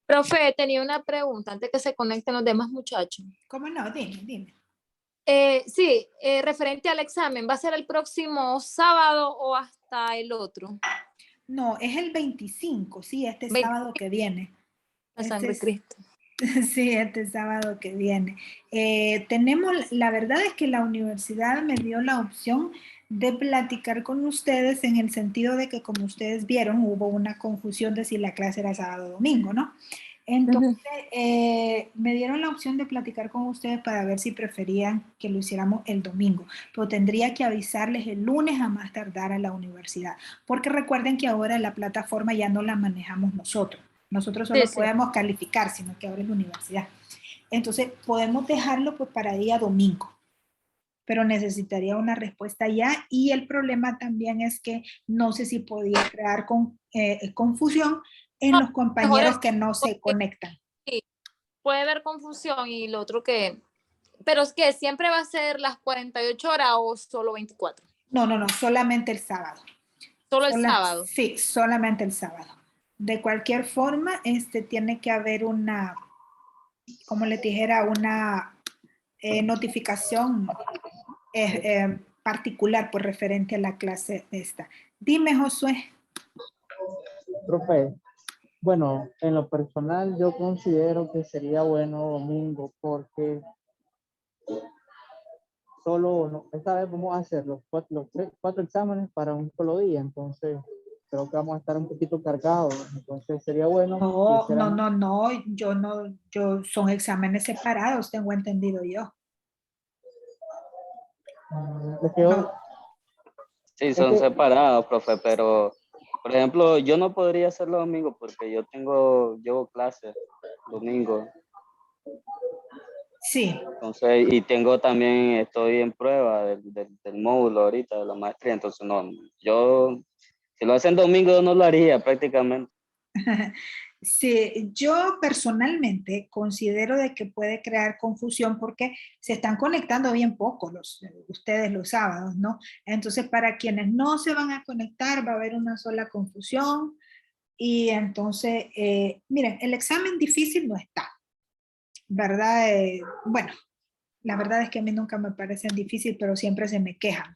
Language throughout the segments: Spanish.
Profe, tenía una pregunta antes que se conecten los demás muchachos. ¿Cómo no? Dime, dime. Sí, referente al examen, ¿va a ser el próximo sábado o hasta el otro? No, es el 25, sí, este 20, sábado que viene. la Este sangre de es, Cristo. sí, este sábado que viene. La verdad es que la universidad me dio la opción de platicar con ustedes en el sentido de que, como ustedes vieron, hubo una confusión de si la clase era sábado o domingo, ¿no? Entonces, Ujú. me dieron la opción de platicar con ustedes para ver si preferían que lo hiciéramos el domingo, pero tendría que avisarles el lunes a más tardar a la universidad, porque recuerden que ahora la plataforma ya no la manejamos nosotros. Nosotros Sí, solo sí. podemos calificar, sino que ahora es la universidad. Entonces, podemos dejarlo pues para día domingo, pero necesitaría una respuesta ya y el problema también es que no sé si podía crear confusión en No, los mejor compañeros que no se porque conectan. sí, puede haber confusión y lo otro que, pero es que siempre va a ser las 48 horas o solo 24. No, no, no, solamente el sábado. Solo el sábado. Sí, solamente el sábado. De cualquier forma, tiene que haber una, como les dijera, una notificación particular por referente a la clase esta. Dime, Josué. Profe, bueno, en lo personal yo considero que sería bueno domingo porque solo, esta vez vamos a hacer cuatro exámenes para un solo día, entonces creo que vamos a estar un poquito cargados, entonces sería bueno que No, no, hiciéramos. no, no, son exámenes separados, tengo entendido yo. Es que, No, Sí, es son que separados, profe, pero, por ejemplo, yo no podría hacerlo domingo porque llevo clases domingo, sí, entonces, y estoy en prueba del módulo ahorita, de la maestría, entonces no, si lo hacen domingo yo no lo haría prácticamente. sí, yo personalmente considero de que puede crear confusión porque se están conectando bien poco ustedes los sábados, ¿no? Entonces, para quienes no se van a conectar va a haber una sola confusión y entonces, miren, el examen difícil no está, ¿verdad? Bueno, la verdad es que a mí nunca me parecen difícil, pero siempre se me quejan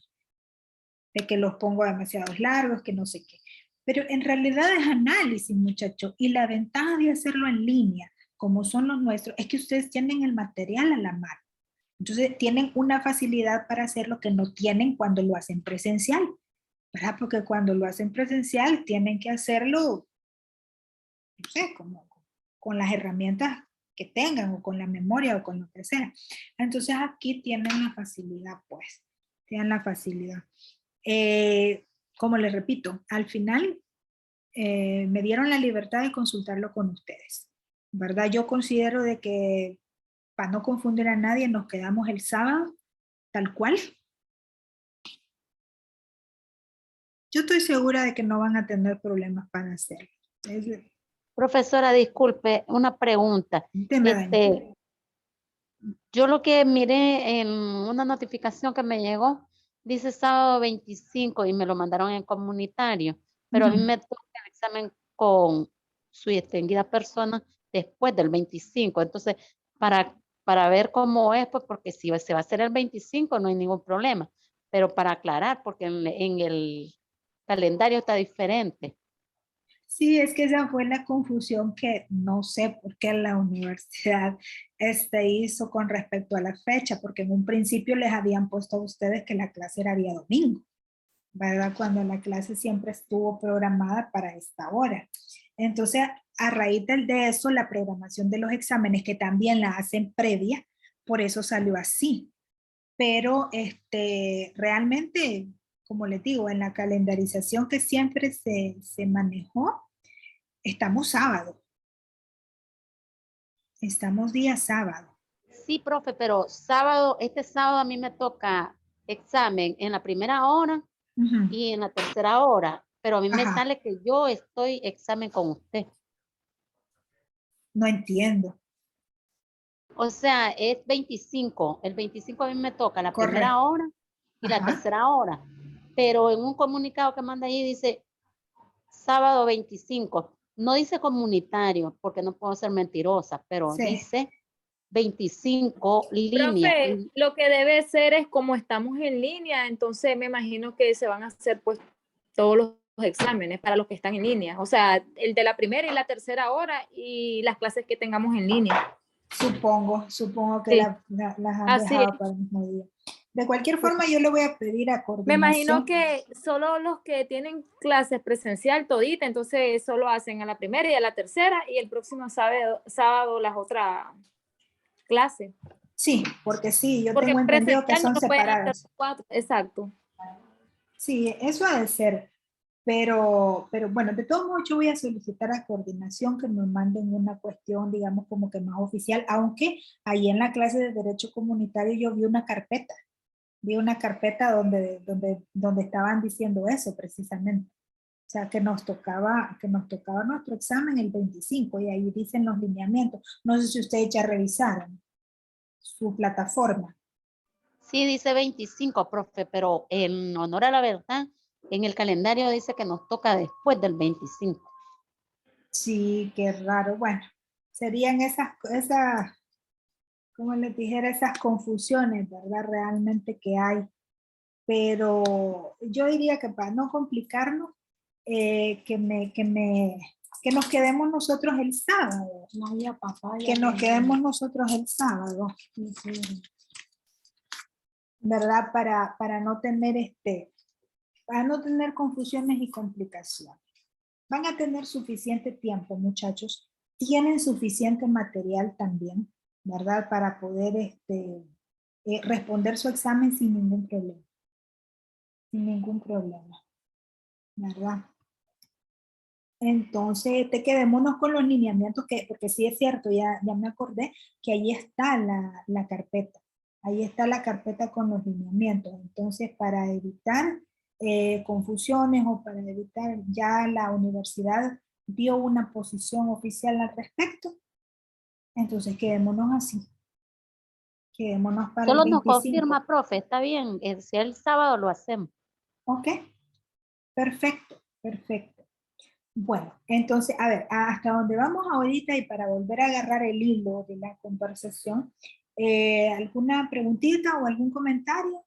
de que los pongo demasiados largos, que no sé qué. Pero en realidad es análisis, muchachos, y la ventaja de hacerlo en línea, como son los nuestros, es que ustedes tienen el material a la mano. Entonces tienen una facilidad para hacer lo que no tienen cuando lo hacen presencial, ¿verdad? Porque cuando lo hacen presencial tienen que hacerlo, no sé, como con las herramientas que tengan o con la memoria o con lo que sea. Entonces aquí tienen la facilidad, pues, tienen la facilidad. Eh, Como les repito, al final me dieron la libertad de consultarlo con ustedes, ¿verdad? Yo considero de que para no confundir a nadie nos quedamos el sábado tal cual. Yo estoy segura de que no van a tener problemas para hacerlo. Profesora, disculpe, una pregunta. Dime, Dani. Yo lo que miré en una notificación que me llegó, dice sábado 25 y me lo mandaron en comunitario, pero a mí me toca el examen con su distinguida persona después del 25. Entonces, para ver cómo es, pues porque si se va a hacer el 25 no hay ningún problema, pero para aclarar, porque en el calendario está diferente. Sí, es que esa fue la confusión que no sé por qué la universidad hizo con respecto a la fecha, porque en un principio les habían puesto a ustedes que la clase era día domingo, ¿verdad? Cuando la clase siempre estuvo programada para esta hora. Entonces, a raíz de eso, la programación de los exámenes, que también la hacen previa, por eso salió así. Pero realmente, como les digo, en la calendarización que siempre se manejó, estamos sábado, estamos día sábado. Sí, profe, pero este sábado a mí me toca examen en la primera hora Ujú. y en la tercera hora, pero a mí me Ajá, sale que yo estoy examen con usted. no entiendo. O sea, es 25. El 25 a mí me toca la primera Correcto. hora y la Ajá. tercera hora, pero en un comunicado que manda ahí dice sábado 25. no dice comunitario, porque no puedo ser mentirosa, pero Sí. dice 25 líneas. Profe, lo que debe ser es como estamos en línea, entonces me imagino que se van a hacer pues todos los exámenes para los que están en línea. O sea, el de la primera y la tercera hora y las clases que tengamos en línea. Supongo que Sí. las han Así dejado es. para el mismo día. De cualquier forma, yo le voy a pedir a Me coordinación. imagino que solo los que tienen clases presencial todita, entonces solo hacen a la primera y a la tercera y el próximo sábado las otras clases. Sí, porque sí, yo Porque tengo entendido que presencial no son lo pueden hacer separadas. 4, exacto. Sí, eso ha de ser. Pero bueno, de todos modos yo voy a solicitar a coordinación que me manden una cuestión, digamos, como que más oficial, aunque ahí en la clase de Derecho Comunitario yo vi una carpeta donde estaban diciendo eso precisamente. O sea, que nos tocaba nuestro examen el 25 y ahí dicen los lineamientos. No sé si ustedes ya revisaron su plataforma. Sí, dice 25, profe, pero en honor a la verdad, en el calendario dice que nos toca después del 25. Sí, qué raro. Bueno, serían como les dijera, esas confusiones, ¿verdad? Realmente que hay. Pero yo diría que para no complicarnos, que nos quedemos nosotros el sábado. Que nos quedemos nosotros el sábado. ¿Verdad? Para no tener para no tener confusiones y complicaciones. Van a tener suficiente tiempo, muchachos. Tienen suficiente material también, ¿verdad? Para poder responder su examen sin ningún problema. Sin ningún problema, ¿verdad? Entonces, quedémonos con los lineamientos, porque sí es cierto, ya me acordé que ahí está la carpeta. Ahí está la carpeta con los lineamientos. Entonces, para evitar confusiones o para evitar, ya la universidad dio una posición oficial al respecto. Entonces, quedémonos así. Quedémonos para Solo el nos 25. confirma, profe, está bien, si el sábado lo hacemos. Ok, perfecto, perfecto. Bueno, entonces, a ver, hasta donde vamos ahorita y para volver a agarrar el hilo de la conversación, ¿alguna preguntita o algún comentario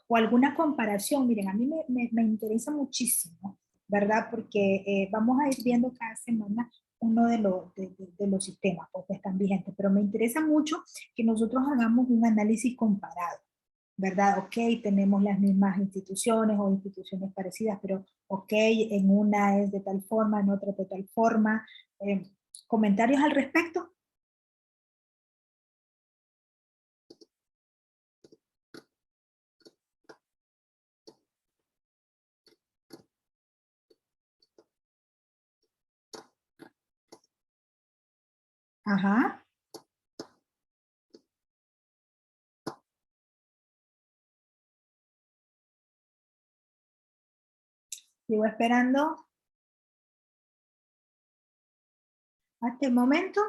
o alguna comparación? Miren, a mí me interesa muchísimo, ¿verdad? Porque vamos a ir viendo cada semana uno de los sistemas pues, que están vigentes, pero me interesa mucho que nosotros hagamos un análisis comparado. ¿Verdad? Ok, tenemos las mismas instituciones o instituciones parecidas, pero ok, en una es de tal forma, en otra de tal forma. ¿Comentarios al respecto? Ajá. Sigo esperando. Hasta el momento,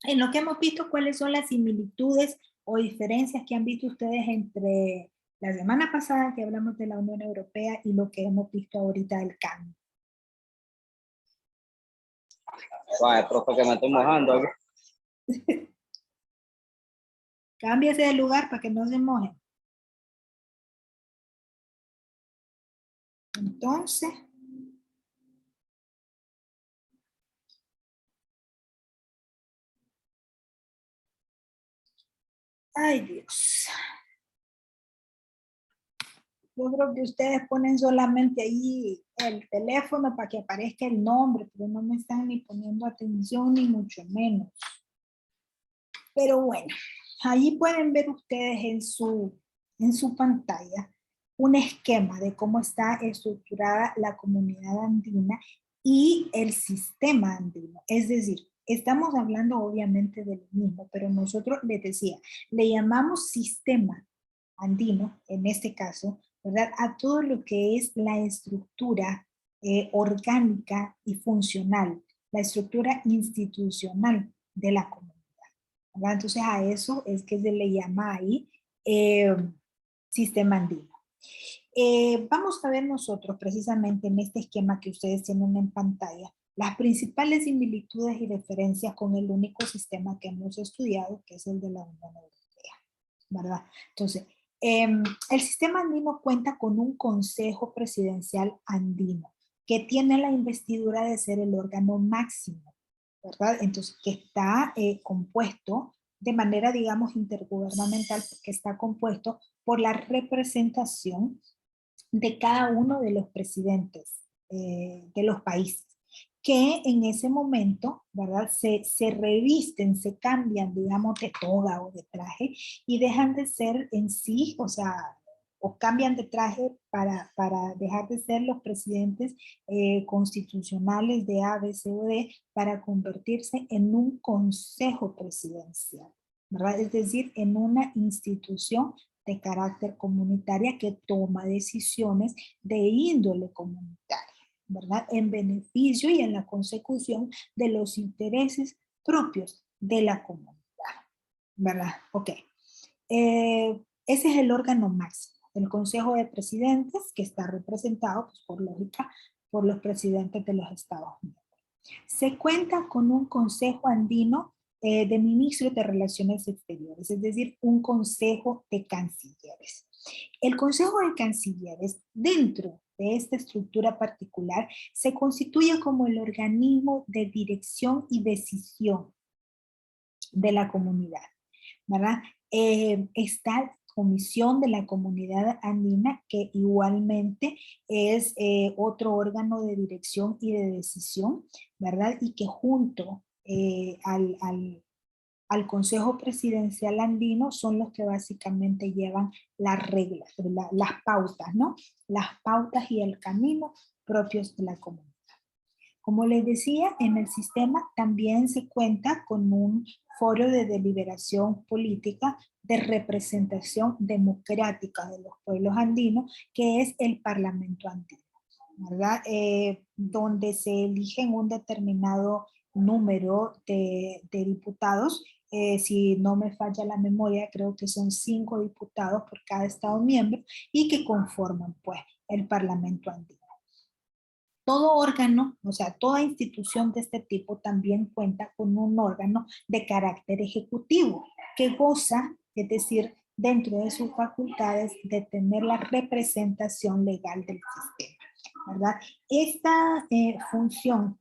en lo que hemos visto, ¿cuáles son las similitudes o diferencias que han visto ustedes entre la semana pasada que hablamos de la Unión Europea y lo que hemos visto ahorita del cambio? Vaya, profe, que me estoy mojando aquí. Cámbiese de lugar para que no se mojen. Entonces, ay Dios. Yo creo que ustedes ponen solamente ahí el teléfono para que aparezca el nombre, pero no me están ni poniendo atención ni mucho menos. Pero bueno, ahí pueden ver ustedes en su pantalla un esquema de cómo está estructurada la comunidad andina y el sistema andino. Es decir, estamos hablando obviamente de lo mismo, pero nosotros les decía, le llamamos sistema andino, en este caso, ¿verdad? A todo lo que es la estructura orgánica y funcional, la estructura institucional de la comunidad. ¿Verdad? Entonces a eso es que se le llama ahí sistema andino. Vamos a ver nosotros precisamente en este esquema que ustedes tienen en pantalla Las principales similitudes y diferencias con el único sistema que hemos estudiado, que es el de la Unión Europea, ¿verdad? Entonces, el sistema andino cuenta con un Consejo Presidencial Andino, que tiene la investidura de ser el órgano máximo, ¿verdad? Entonces, que está compuesto de manera, digamos, intergubernamental, porque está compuesto por la representación de cada uno de los presidentes de los países, que en ese momento, ¿verdad? Se revisten, se cambian, digamos, de toga o de traje y dejan de ser en sí, o sea, o cambian de traje para dejar de ser los presidentes constitucionales de A, B, C o D para convertirse en un consejo presidencial, ¿verdad? Es decir, en una institución de carácter comunitaria que toma decisiones de índole comunitaria, ¿verdad? En beneficio y en la consecución de los intereses propios de la comunidad, ¿verdad? Ok. Ese es el órgano máximo, el Consejo de Presidentes, que está representado, pues, por lógica, por los presidentes de los Estados Unidos. Se cuenta con un Consejo Andino de Ministros de Relaciones Exteriores, es decir, un Consejo de Cancilleres. El Consejo de Cancilleres, dentro de esta estructura particular, se constituye como el organismo de dirección y decisión de la comunidad, ¿verdad? Está Comisión de la Comunidad Andina, que igualmente es otro órgano de dirección y de decisión, ¿verdad? Y que junto al Consejo Presidencial Andino son los que básicamente llevan las reglas, las pautas, ¿no? Las pautas y el camino propios de la comunidad. Como les decía, en el sistema también se cuenta con un foro de deliberación política de representación democrática de los pueblos andinos, que es el Parlamento Andino, ¿verdad? Donde se eligen un determinado número de diputados. Si no me falla la memoria, creo que son 5 diputados por cada estado miembro y que conforman, pues, el Parlamento Andino. Todo órgano, o sea, toda institución de este tipo también cuenta con un órgano de carácter ejecutivo que goza, es decir, dentro de sus facultades, de tener la representación legal del sistema, ¿verdad? Esta función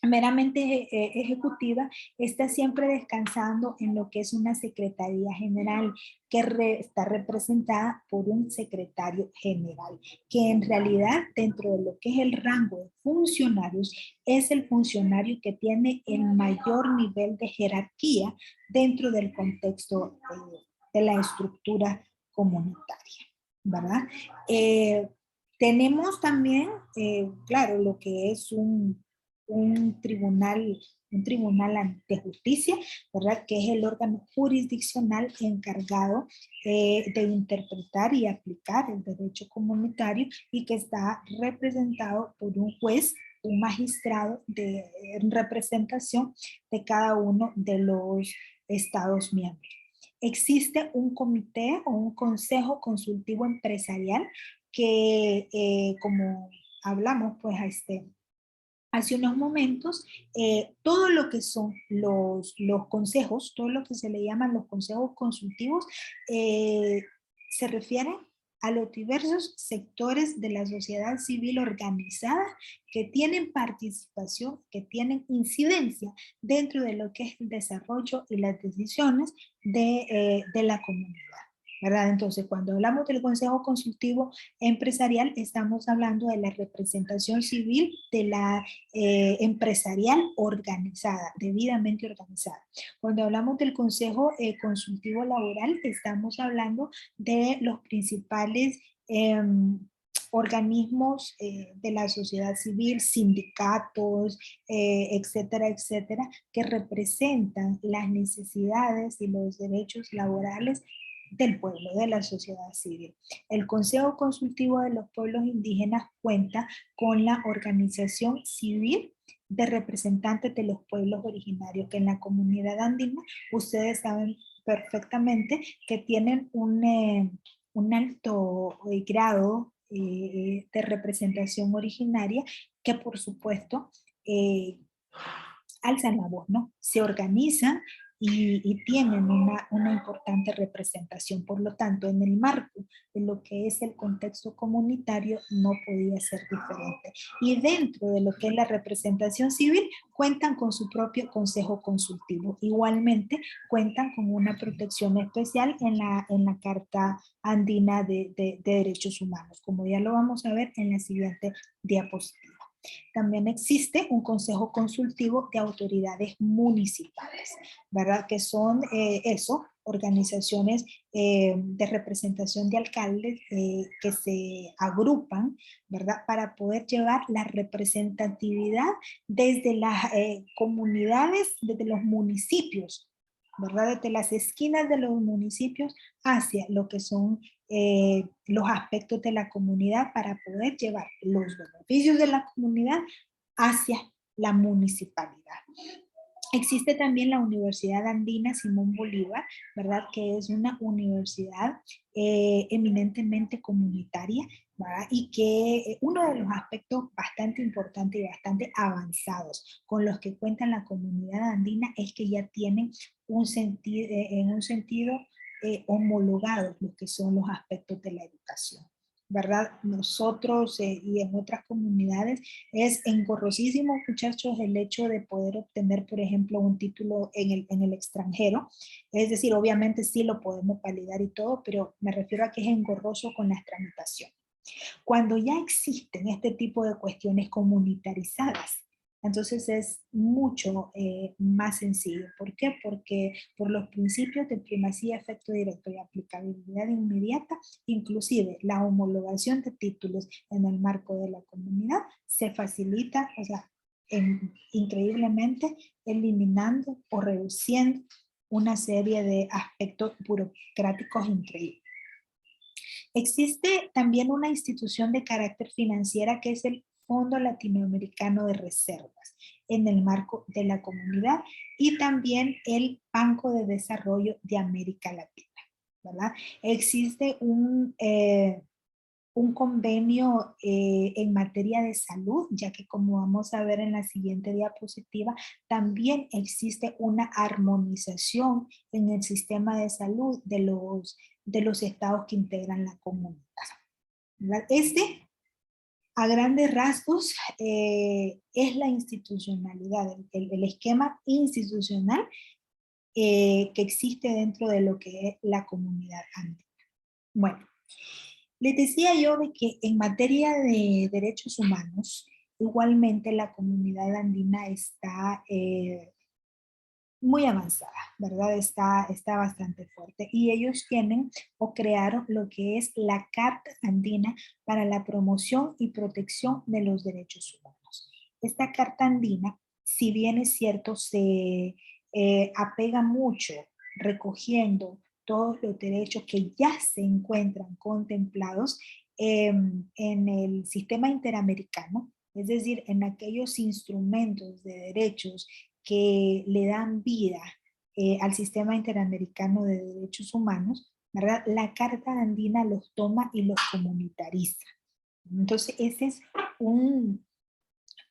meramente ejecutiva está siempre descansando en lo que es una Secretaría General que está representada por un secretario general, que en realidad dentro de lo que es el rango de funcionarios es el funcionario que tiene el mayor nivel de jerarquía dentro del contexto de la estructura comunitaria, ¿verdad? Tenemos también, claro, lo que es un tribunal de justicia, ¿verdad? Que es el órgano jurisdiccional encargado de interpretar y aplicar el derecho comunitario y que está representado por un juez, un magistrado de representación de cada uno de los estados miembros. Existe un comité o un consejo consultivo empresarial que, como hablamos, pues, hace unos momentos, todo lo que son los consejos, todo lo que se le llaman los consejos consultivos, se refieren a los diversos sectores de la sociedad civil organizada que tienen participación, que tienen incidencia dentro de lo que es el desarrollo y las decisiones de la comunidad, ¿verdad? Entonces, cuando hablamos del Consejo Consultivo Empresarial, estamos hablando de la representación civil de la empresarial organizada, debidamente organizada. Cuando hablamos del Consejo Consultivo Laboral, estamos hablando de los principales organismos de la sociedad civil, sindicatos, etcétera, etcétera, que representan las necesidades y los derechos laborales del pueblo, de la sociedad civil. El Consejo Consultivo de los Pueblos Indígenas cuenta con la organización civil de representantes de los pueblos originarios, que en la comunidad andina, ustedes saben perfectamente que tienen un alto grado de representación originaria, que por supuesto eh, alzan la voz, ¿no? Se organizan y tienen una importante representación. Por lo tanto, en el marco de lo que es el contexto comunitario, no podía ser diferente. Y dentro de lo que es la representación civil, cuentan con su propio consejo consultivo. Igualmente, cuentan con una protección especial en la Carta Andina de Derechos Humanos, como ya lo vamos a ver en la siguiente diapositiva. También existe un consejo consultivo de autoridades municipales, ¿verdad? Que son organizaciones de representación de alcaldes que se agrupan, ¿verdad? Para poder llevar la representatividad desde las comunidades, desde los municipios, ¿verdad? Desde las esquinas de los municipios hacia lo que son los aspectos de la comunidad para poder llevar los beneficios de la comunidad hacia la municipalidad. Existe también la Universidad Andina Simón Bolívar, ¿verdad? Que es una universidad eminentemente comunitaria, ¿verdad? Y que uno de los aspectos bastante importantes y bastante avanzados con los que cuenta la comunidad andina es que ya tienen un sentido, en un sentido homologados lo que son los aspectos de la educación, ¿verdad? Nosotros y en otras comunidades es engorrosísimo, muchachos, el hecho de poder obtener, por ejemplo, un título en el extranjero. Es decir, obviamente sí lo podemos validar y todo, pero me refiero a que es engorroso con las tramitaciones. Cuando ya existen este tipo de cuestiones comunitarizadas, entonces es mucho más sencillo. ¿Por qué? Porque por los principios de primacía, efecto directo y aplicabilidad inmediata, inclusive la homologación de títulos en el marco de la comunidad se facilita, o sea, increíblemente eliminando o reduciendo una serie de aspectos burocráticos increíbles. Existe también una institución de carácter financiera que es el Fondo Latinoamericano de Reservas en el marco de la comunidad y también el Banco de Desarrollo de América Latina, ¿verdad? Existe un convenio en materia de salud, ya que como vamos a ver en la siguiente diapositiva, también existe una armonización en el sistema de salud de los estados que integran la comunidad, ¿verdad? A grandes rasgos, es la institucionalidad, el esquema institucional que existe dentro de lo que es la comunidad andina. Bueno, les decía yo de que en materia de derechos humanos, igualmente la comunidad andina está muy avanzada, ¿verdad? Está bastante fuerte. Y ellos tienen o crearon lo que es la Carta Andina para la Promoción y Protección de los Derechos Humanos. Esta Carta Andina, si bien es cierto, se apega mucho recogiendo todos los derechos que ya se encuentran contemplados en el sistema interamericano, es decir, en aquellos instrumentos de derechos que le dan vida al sistema interamericano de derechos humanos, ¿verdad? La Carta Andina los toma y los comunitariza. Entonces, ese es un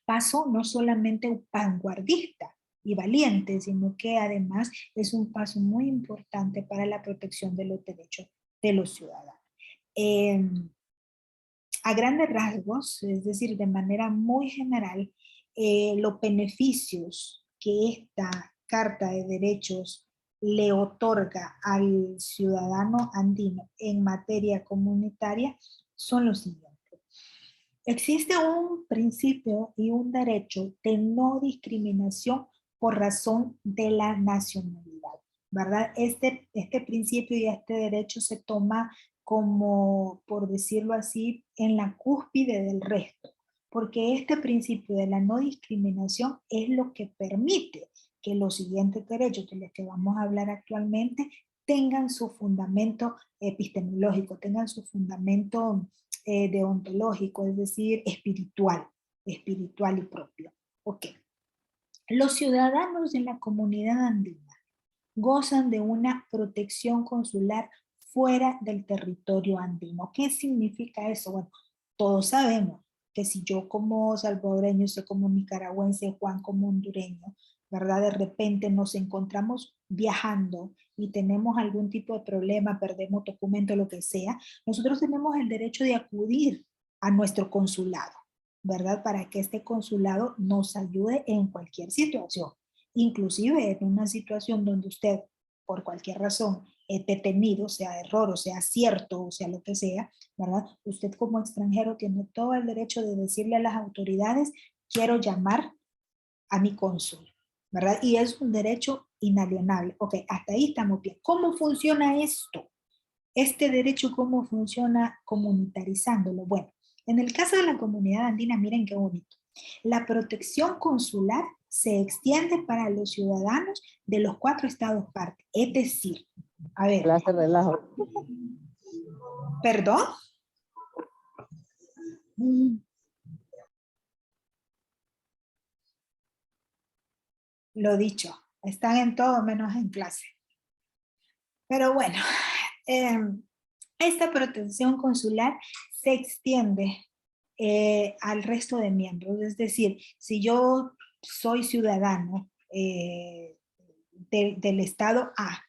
paso no solamente vanguardista y valiente, sino que además es un paso muy importante para la protección de los derechos de los ciudadanos. A grandes rasgos, es decir, de manera muy general, los beneficios que esta Carta de Derechos le otorga al ciudadano andino en materia comunitaria son los siguientes. Existe un principio y un derecho de no discriminación por razón de la nacionalidad, ¿verdad? Este principio y este derecho se toma como, por decirlo así, en la cúspide del resto, porque este principio de la no discriminación es lo que permite que los siguientes derechos de los que vamos a hablar actualmente tengan su fundamento epistemológico, tengan su fundamento deontológico, es decir, espiritual y propio. Ok. Los ciudadanos de la comunidad andina gozan de una protección consular fuera del territorio andino. ¿Qué significa eso? Bueno, todos sabemos, que si yo como salvadoreño, usted como nicaragüense, Juan como hondureño, ¿verdad? De repente nos encontramos viajando y tenemos algún tipo de problema, perdemos documento, lo que sea, nosotros tenemos el derecho de acudir a nuestro consulado, ¿verdad? Para que este consulado nos ayude en cualquier situación, inclusive en una situación donde usted, por cualquier razón, detenido, sea error, o sea cierto, o sea lo que sea, ¿verdad? Usted como extranjero tiene todo el derecho de decirle a las autoridades, quiero llamar a mi cónsul, ¿verdad? Y es un derecho inalienable. Ok, hasta ahí estamos bien. ¿Cómo funciona esto? Este derecho, ¿cómo funciona comunitarizándolo? Bueno, en el caso de la comunidad andina, miren qué bonito. La protección consular se extiende para los ciudadanos de los 4 estados parte. Es decir, a ver. Clase relajo. ¿Perdón? Lo dicho, están en todo menos en clase. Pero bueno, esta protección consular se extiende al resto de miembros. Es decir, si yo soy ciudadano del estado A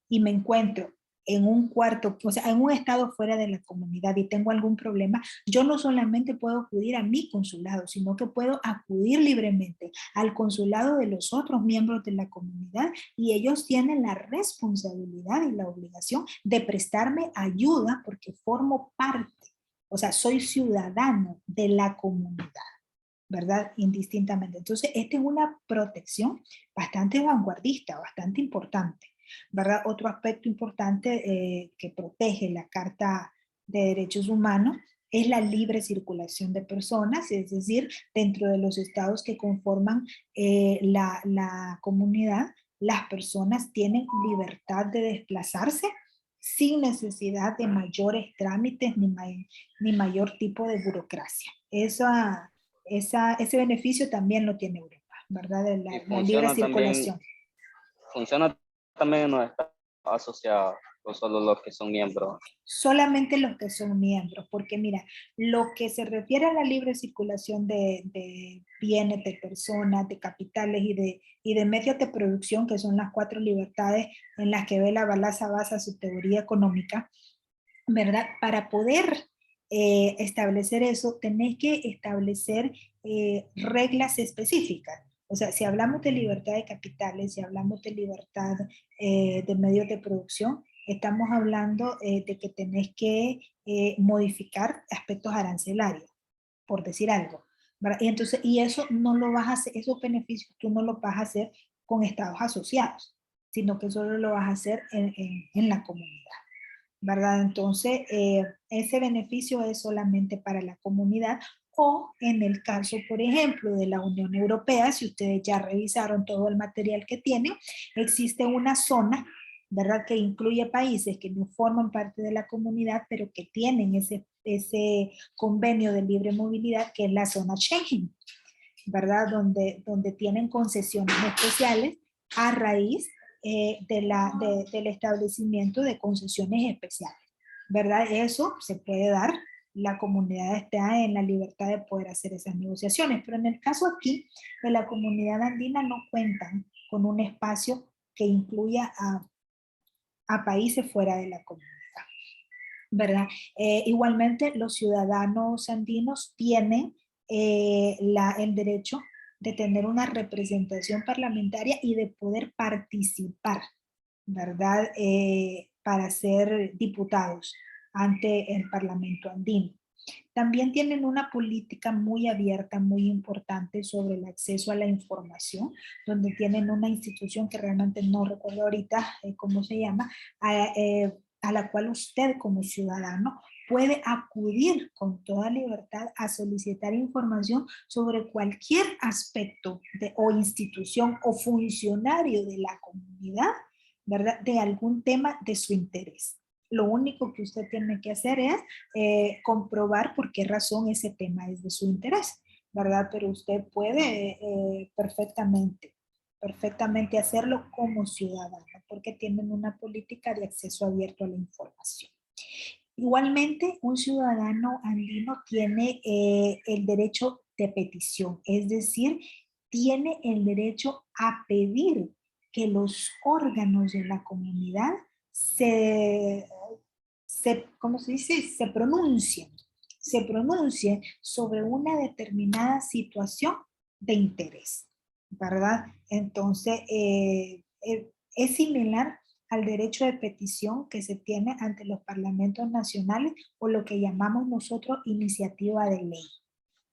y me encuentro en un cuarto, o sea, en un estado fuera de la comunidad y tengo algún problema, yo no solamente puedo acudir a mi consulado, sino que puedo acudir libremente al consulado de los otros miembros de la comunidad y ellos tienen la responsabilidad y la obligación de prestarme ayuda porque formo parte, o sea, soy ciudadano de la comunidad, ¿verdad? Indistintamente. Entonces, esta es una protección bastante vanguardista, bastante importante, ¿verdad? Otro aspecto importante que protege la Carta de Derechos Humanos es la libre circulación de personas, es decir, dentro de los estados que conforman la comunidad, las personas tienen libertad de desplazarse sin necesidad de mayores trámites ni mayor tipo de burocracia. Ese beneficio también lo tiene Europa, ¿verdad? De la libre circulación. Funciona también en los estados asociados, o solo los que son miembros. Solamente los que son miembros, porque mira, lo que se refiere a la libre circulación de bienes, de personas, de capitales y de medios de producción, que son las 4 libertades en las que Bela Balazs basa su teoría económica, ¿verdad? Para poder establecer eso, tenés que establecer reglas específicas. O sea, si hablamos de libertad de capitales, si hablamos de libertad de medios de producción, estamos hablando de que tenés que modificar aspectos arancelarios, por decir algo, ¿verdad? Y entonces, y eso no lo vas a hacer, esos beneficios tú no los vas a hacer con estados asociados, sino que solo lo vas a hacer en la comunidad, ¿verdad? Entonces, ese beneficio es solamente para la comunidad o en el caso, por ejemplo, de la Unión Europea, si ustedes ya revisaron todo el material que tienen, existe una zona, ¿verdad? Que incluye países que no forman parte de la comunidad, pero que tienen ese convenio de libre movilidad, que es la zona Schengen, ¿verdad? Donde tienen concesiones especiales a raíz del establecimiento de concesiones especiales, ¿verdad? Eso se puede dar, la comunidad está en la libertad de poder hacer esas negociaciones, pero en el caso aquí de la comunidad andina no cuentan con un espacio que incluya a países fuera de la comunidad, ¿verdad? Igualmente los ciudadanos andinos tienen el derecho de tener una representación parlamentaria y de poder participar, ¿verdad? Para ser diputados ante el Parlamento andino. También tienen una política muy abierta, muy importante sobre el acceso a la información, donde tienen una institución que realmente no recuerdo ahorita cómo se llama, a la cual usted como ciudadano puede acudir con toda libertad a solicitar información sobre cualquier aspecto o institución o funcionario de la comunidad, ¿verdad? De algún tema de su interés. Lo único que usted tiene que hacer es comprobar por qué razón ese tema es de su interés, ¿verdad? Pero usted puede perfectamente hacerlo como ciudadano, porque tienen una política de acceso abierto a la información. Igualmente, un ciudadano andino tiene el derecho de petición, es decir, tiene el derecho a pedir que los órganos de la comunidad ¿cómo se dice? Se pronuncien sobre una determinada situación de interés, ¿verdad? Entonces, es similar al derecho de petición que se tiene ante los parlamentos nacionales o lo que llamamos nosotros iniciativa de ley,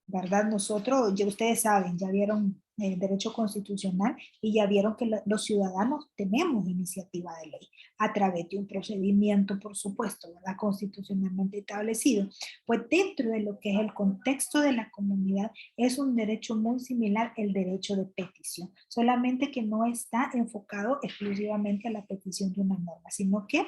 ¿verdad? Nosotros, ya ustedes saben, ya vieron el derecho constitucional y ya vieron que los ciudadanos tenemos iniciativa de ley a través de un procedimiento, por supuesto, ¿verdad? Constitucionalmente establecido. Pues dentro de lo que es el contexto de la comunidad es un derecho muy similar al derecho de petición, solamente que no está enfocado exclusivamente a la petición de una norma, sino que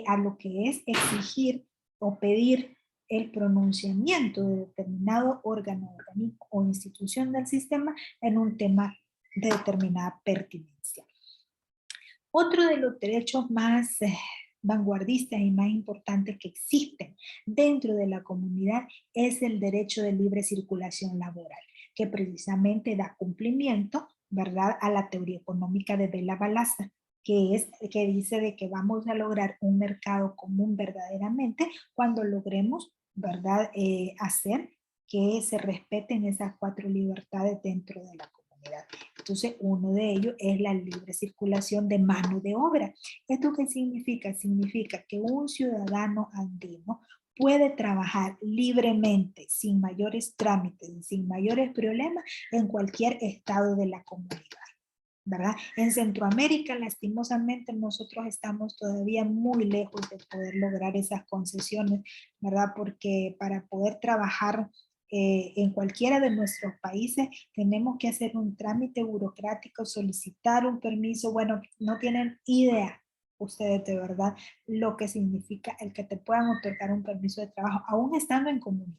a lo que es exigir o pedir el pronunciamiento de determinado órgano, organismo o institución del sistema en un tema de determinada pertinencia. Otro de los derechos más vanguardistas y más importantes que existen dentro de la comunidad es el derecho de libre circulación laboral, que precisamente da cumplimiento, ¿verdad?, a la teoría económica de Bela Balazar, que dice de que vamos a lograr un mercado común verdaderamente cuando logremos, ¿verdad?, hacer que se respeten esas 4 libertades dentro de la comunidad. Entonces, uno de ellos es la libre circulación de mano de obra. ¿Esto qué significa? Significa que un ciudadano andino puede trabajar libremente, sin mayores trámites, sin mayores problemas, en cualquier estado de la comunidad, ¿verdad? En Centroamérica, lastimosamente, nosotros estamos todavía muy lejos de poder lograr esas concesiones, ¿verdad? Porque para poder trabajar en cualquiera de nuestros países tenemos que hacer un trámite burocrático, solicitar un permiso. Bueno, no tienen idea ustedes de verdad lo que significa el que te puedan otorgar un permiso de trabajo, aún estando en comunidad,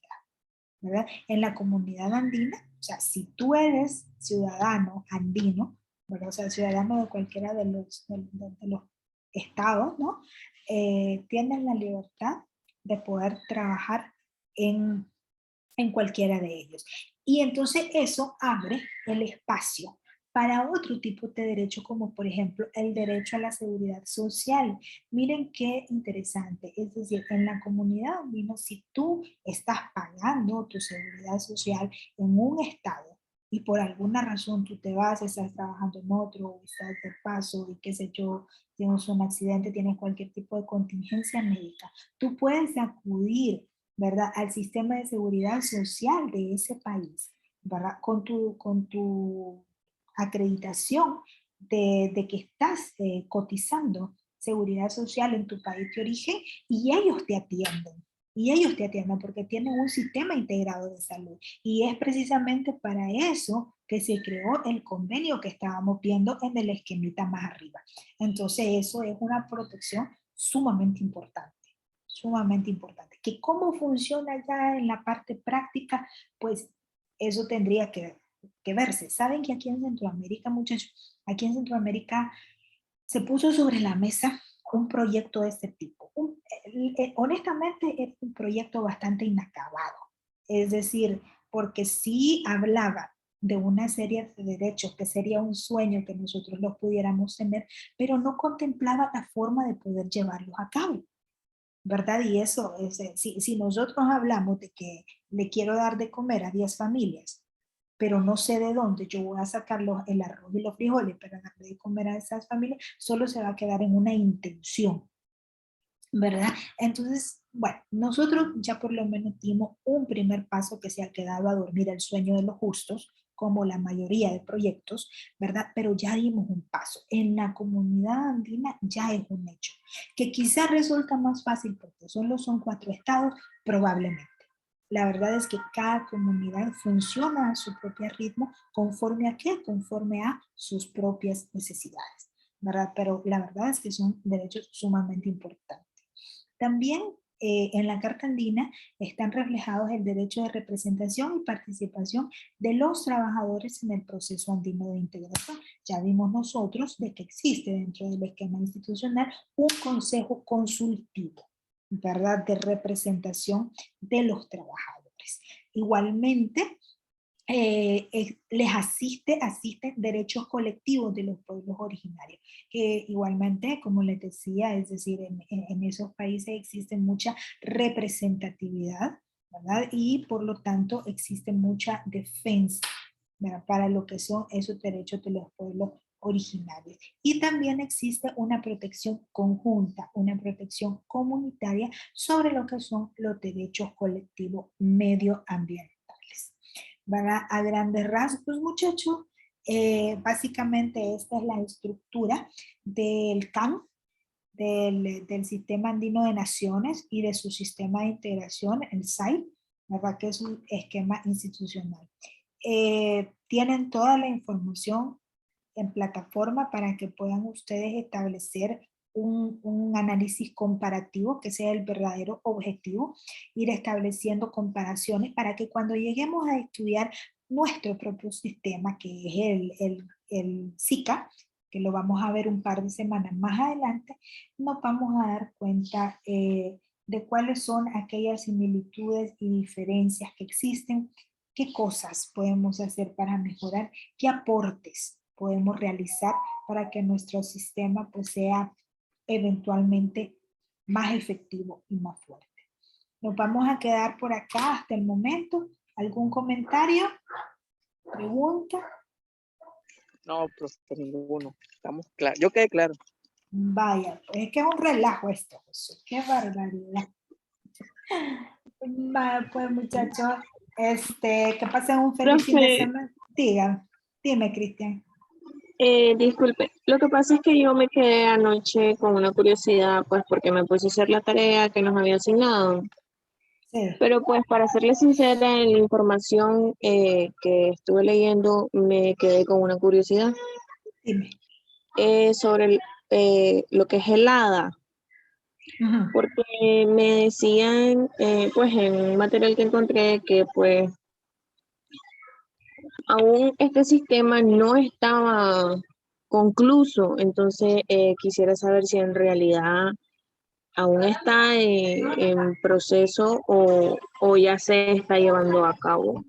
¿verdad? En la comunidad andina, o sea, si tú eres ciudadano andino, ¿verdad? O sea, ciudadano de cualquiera de los estados, ¿no? Tienen la libertad de poder trabajar en cualquiera de ellos. Y entonces eso abre el espacio para otro tipo de derecho, como por ejemplo el derecho a la seguridad social. Miren qué interesante, es decir, en la comunidad andina, si tú estás pagando tu seguridad social en un estado y por alguna razón tú te vas, estás trabajando en otro, estás de paso y qué sé yo, tienes un accidente, tienes cualquier tipo de contingencia médica, tú puedes acudir, ¿verdad?, al sistema de seguridad social de ese país, ¿verdad?, con tu acreditación de que estás cotizando seguridad social en tu país de origen y ellos te atienden. Y ellos te atienden porque tienen un sistema integrado de salud. Y es precisamente para eso que se creó el convenio que estábamos viendo en el esquemita más arriba. Entonces eso es una protección sumamente importante. Sumamente importante. ¿Que cómo funciona ya en la parte práctica? Pues eso tendría que verse. Saben que aquí en Centroamérica, muchachos, aquí en Centroamérica se puso sobre la mesa un proyecto de este tipo. Honestamente es un proyecto bastante inacabado. Es decir, porque sí hablaba de una serie de derechos que sería un sueño que nosotros los pudiéramos tener, pero no contemplaba la forma de poder llevarlos a cabo, ¿verdad? Y eso, si nosotros hablamos de que le quiero dar de comer a 10 familias, pero no sé de dónde yo voy a sacar el arroz y los frijoles para darle de comer a esas familias, solo se va a quedar en una intención, ¿verdad? Entonces, bueno, nosotros ya por lo menos dimos un primer paso que se ha quedado a dormir el sueño de los justos, como la mayoría de proyectos, ¿verdad? Pero ya dimos un paso. En la comunidad andina ya es un hecho, que quizás resulta más fácil porque solo son 4 estados, probablemente. La verdad es que cada comunidad funciona a su propio ritmo, ¿conforme a qué? Conforme a sus propias necesidades, ¿verdad? Pero la verdad es que son derechos sumamente importantes. También en la Carta Andina están reflejados el derecho de representación y participación de los trabajadores en el proceso andino de integración. Ya vimos nosotros de que existe dentro del esquema institucional un consejo consultivo, ¿verdad?, de representación de los trabajadores. Igualmente, les asisten derechos colectivos de los pueblos originarios, que igualmente, como les decía, es decir, en esos países existe mucha representatividad, ¿verdad? Y por lo tanto existe mucha defensa, ¿verdad?, para lo que son esos derechos de los pueblos originarios. Y también existe una protección conjunta, una protección comunitaria sobre lo que son los derechos colectivos medioambientales. ¿Verdad? A grandes rasgos, muchachos, básicamente esta es la estructura del CAN, del Sistema Andino de Naciones y de su sistema de integración, el SAI, ¿verdad?, que es un esquema institucional. Tienen toda la información en plataforma para que puedan ustedes establecer un análisis comparativo que sea el verdadero objetivo, ir estableciendo comparaciones para que cuando lleguemos a estudiar nuestro propio sistema, que es el SICA, que lo vamos a ver un par de semanas más adelante, nos vamos a dar cuenta de cuáles son aquellas similitudes y diferencias que existen, qué cosas podemos hacer para mejorar, qué aportes podemos realizar para que nuestro sistema pues sea eventualmente más efectivo y más fuerte. Nos vamos a quedar por acá hasta el momento. ¿Algún comentario? ¿Pregunta? No, profe, ninguno. Estamos claros. Yo quedé claro. Vaya, pues es que es un relajo esto, Jesús. Qué barbaridad. Vaya, pues muchachos, que pasen un feliz fin de Profe, semana. Dime, Cristian. disculpe, lo que pasa es que yo me quedé anoche con una curiosidad, pues porque me puse a hacer la tarea que nos había asignado, Sí, pero pues para serle sincera en la información que estuve leyendo, me quedé con una curiosidad dime. sobre lo que es el hada, Ujú. porque me decían, pues en un material que encontré que pues aún este sistema no estaba concluso, entonces quisiera saber si en realidad aún está en proceso o ya se está llevando a cabo.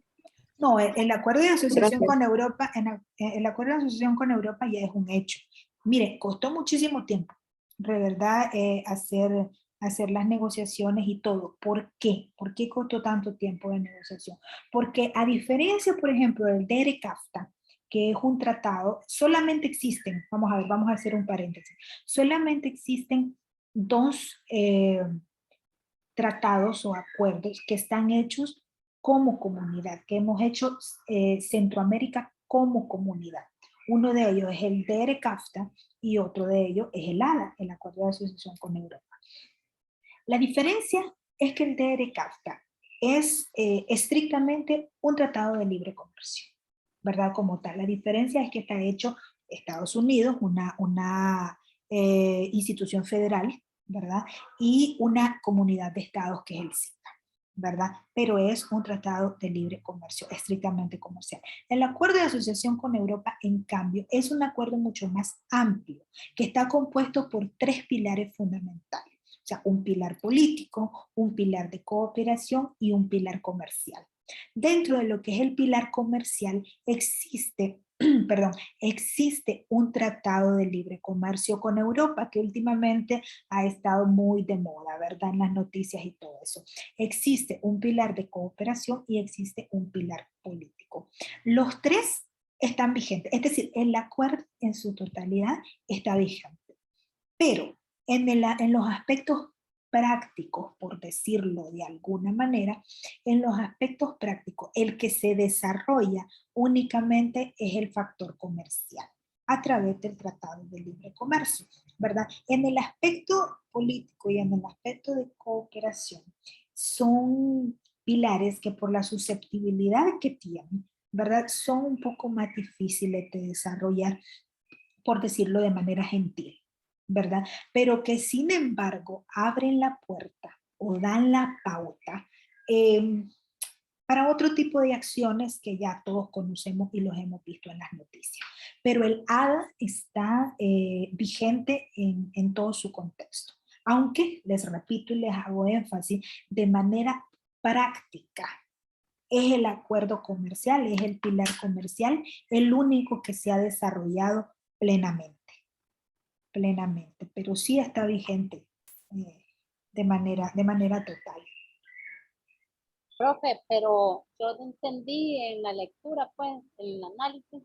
No, el acuerdo de asociación Gracias. con Europa, el acuerdo de asociación con Europa ya es un hecho. Mire, costó muchísimo tiempo, de verdad, hacer las negociaciones y todo. ¿Por qué? ¿Por qué costó tanto tiempo de negociación? Porque a diferencia, por ejemplo, del DERE-CAFTA, que es un tratado, solamente existen, vamos a ver, vamos a hacer un paréntesis, solamente existen dos tratados o acuerdos que están hechos como comunidad, que hemos hecho Centroamérica como comunidad. Uno de ellos es el DERE-CAFTA y otro de ellos es el ADA, el Acuerdo de Asociación con Europa. La diferencia es que el DERE-CAFTA es estrictamente un tratado de libre comercio, ¿verdad? Como tal. La diferencia es que está hecho Estados Unidos, una institución federal, ¿verdad? Y una comunidad de estados que es el SICA, ¿verdad? Pero es un tratado de libre comercio, estrictamente comercial. El acuerdo de asociación con Europa, en cambio, es un acuerdo mucho más amplio, que está compuesto por 3 pilares fundamentales. O sea, un pilar político, un pilar de cooperación y un pilar comercial. Dentro de lo que es el pilar comercial existe existe un tratado de libre comercio con Europa que últimamente ha estado muy de moda, ¿verdad? En las noticias y todo eso. Existe un pilar de cooperación y existe un pilar político. Los 3 están vigentes, es decir, el acuerdo en su totalidad está vigente. Pero en los aspectos prácticos, por decirlo de alguna manera, en los aspectos prácticos, el que se desarrolla únicamente es el factor comercial a través del Tratado de Libre Comercio, ¿verdad? En el aspecto político y en el aspecto de cooperación son pilares que por la susceptibilidad que tienen, ¿verdad? Son un poco más difíciles de desarrollar, por decirlo de manera gentil, ¿verdad? Pero que sin embargo abren la puerta o dan la pauta para otro tipo de acciones que ya todos conocemos y los hemos visto en las noticias. Pero el ADA está vigente en todo su contexto. Aunque, les repito y les hago énfasis, de manera práctica. Es el acuerdo comercial, es el pilar comercial, el único que se ha desarrollado plenamente, pero sí está vigente de manera total. Profe, pero yo entendí en la lectura, pues, en el análisis,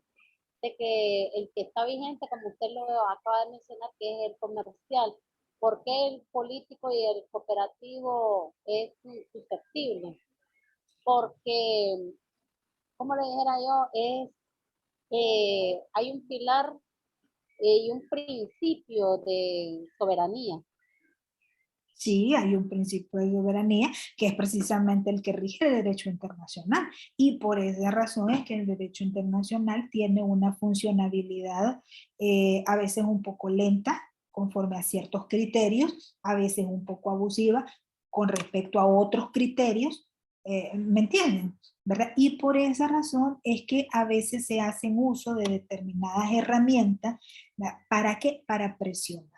de que el que está vigente, como usted lo acaba de mencionar, que es el comercial. ¿Por qué el político y el cooperativo es susceptible? Porque, como le dijera yo, hay un pilar y un principio de soberanía. Sí, hay un principio de soberanía que es precisamente el que rige el derecho internacional y por esa razón es que el derecho internacional tiene una funcionabilidad a veces un poco lenta conforme a ciertos criterios, a veces un poco abusiva con respecto a otros criterios, ¿me entienden? ¿Verdad? Y por esa razón es que a veces se hacen uso de determinadas herramientas, ¿verdad? ¿Para qué? Para presionar.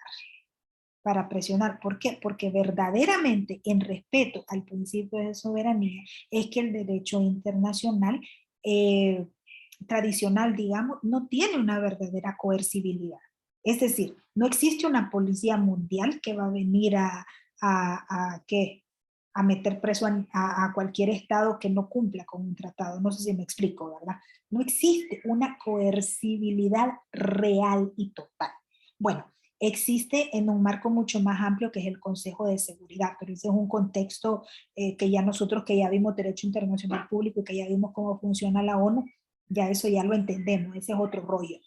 Para presionar. ¿Por qué? Porque verdaderamente en respeto al principio de soberanía es que el derecho internacional tradicional, digamos, no tiene una verdadera coercibilidad. Es decir, no existe una policía mundial que va a venir ¿qué? A meter preso a cualquier estado que no cumpla con un tratado. No sé si me explico, ¿verdad? No existe una coercibilidad real y total. Bueno, existe en un marco mucho más amplio que es el Consejo de Seguridad, pero ese es un contexto que ya nosotros que ya vimos derecho internacional público y que ya vimos cómo funciona la ONU, ya eso ya lo entendemos, ese es otro rollo.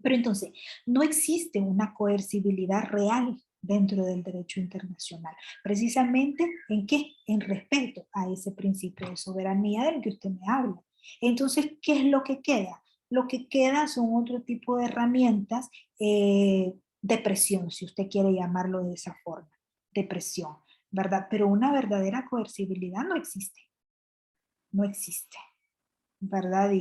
Pero entonces, no existe una coercibilidad real dentro del derecho internacional. Precisamente, ¿en qué? En respeto a ese principio de soberanía del que usted me habla. Entonces, ¿qué es lo que queda? Lo que queda son otro tipo de herramientas de presión, si usted quiere llamarlo de esa forma, de presión, ¿verdad? Pero una verdadera coercibilidad no existe, no existe, ¿verdad?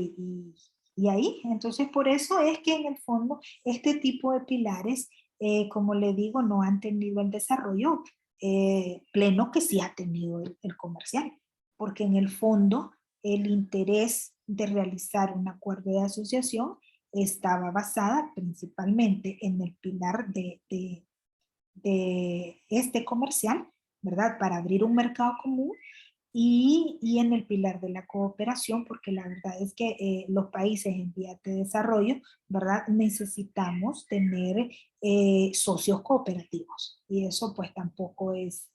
Y ahí, entonces por eso es que en el fondo este tipo de pilares, como le digo, no han tenido el desarrollo pleno que sí ha tenido el comercial, porque en el fondo el interés de realizar un acuerdo de asociación estaba basada principalmente en el pilar de este comercial, ¿verdad? Para abrir un mercado común y en el pilar de la cooperación, porque la verdad es que los países en vías de desarrollo, ¿verdad? Necesitamos tener socios cooperativos y eso pues tampoco es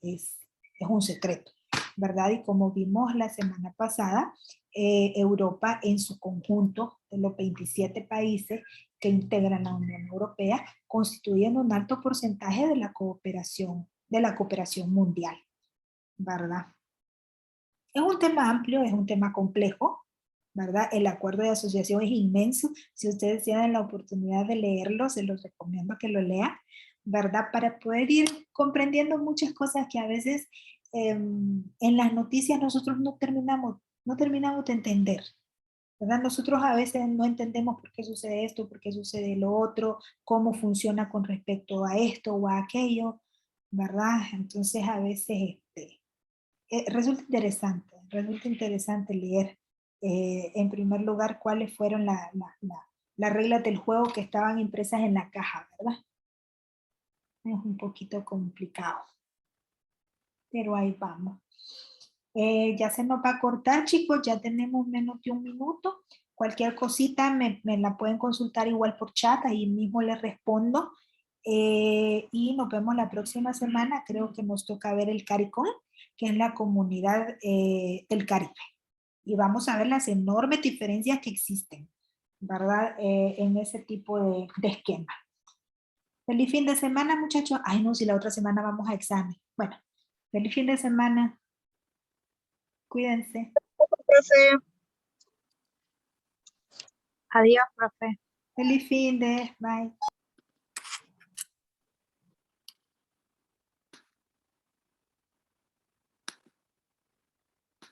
un secreto, ¿verdad? Y como vimos la semana pasada, Europa en su conjunto de los 27 países que integran la Unión Europea constituyen un alto porcentaje de la cooperación mundial, ¿verdad? Es un tema amplio, es un tema complejo, ¿verdad? El acuerdo de asociación es inmenso. Si ustedes tienen la oportunidad de leerlo, se los recomiendo que lo lean, ¿verdad? Para poder ir comprendiendo muchas cosas que a veces en las noticias nosotros no terminamos de entender, ¿verdad? Nosotros a veces no entendemos por qué sucede esto, por qué sucede lo otro, cómo funciona con respecto a esto o a aquello, ¿verdad? Entonces a veces resulta interesante leer en primer lugar cuáles fueron las reglas del juego que estaban impresas en la caja, ¿verdad? Es un poquito complicado, pero ahí vamos. Ya se nos va a cortar, chicos, ya tenemos menos de un minuto. Cualquier cosita me la pueden consultar igual por chat, ahí mismo les respondo. Y nos vemos la próxima semana. Creo que nos toca ver el CARICOM, que es la comunidad del Caribe. Y vamos a ver las enormes diferencias que existen, ¿verdad? En ese tipo de esquema. Feliz fin de semana, muchachos. Ay, no, si la otra semana vamos a examen. Bueno, feliz fin de semana. Cuídense. Profe. Adiós, profe. Feliz fin de. Bye.